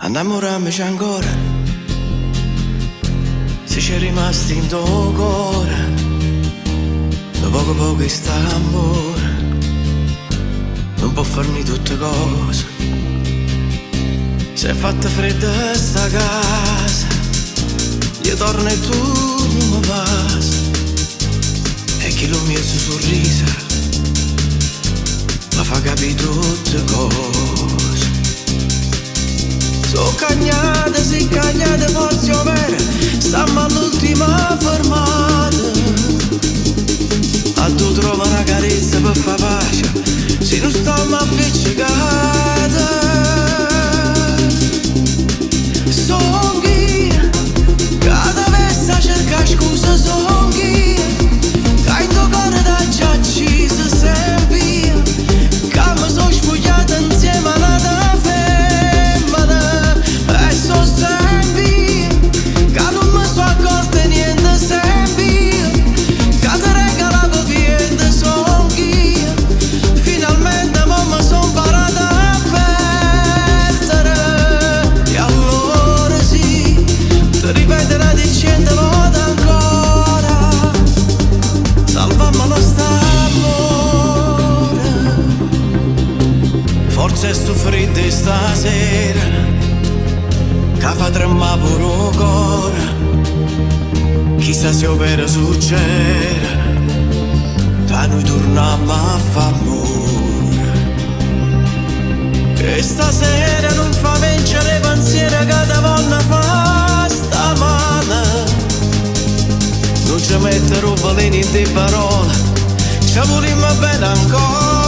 Innamorarmici ancora, se c'è rimasti in tuo cuore, da poco poco sta amore, non può farmi tutte cose. Se è fatta fredda sta casa, io torno e tu non mi vas. E chi lo mio sorriso mi fa capire tutte cose. So cagnate, sì cagnate, forse è vero, stiamo all'ultima fermata. A tu trova una carezza per far pace, se non stiamo appiccicate. Son chi, cada vez cerca scusa, son chi, che in tuo cuore da già ci si sembia, che mi sono spogliata insieme a una femmina, e so sempre, che non mi sono accorta niente sempre, che ti regalavo niente, son chi, finalmente mo mi sono imparata a perdere, e allora sì, ti ripeterò dicendo volte ancora, salvammo st'amore. Forse è sto freddo stasera che fa tremare pure il cuore. Chissà se ovvero succede che noi torniamo a fare amore. Che stasera non fa vincere pensiero che da vonna fa stamane. Non ci metterò veleni in te parole, ci volimmo bene ancora.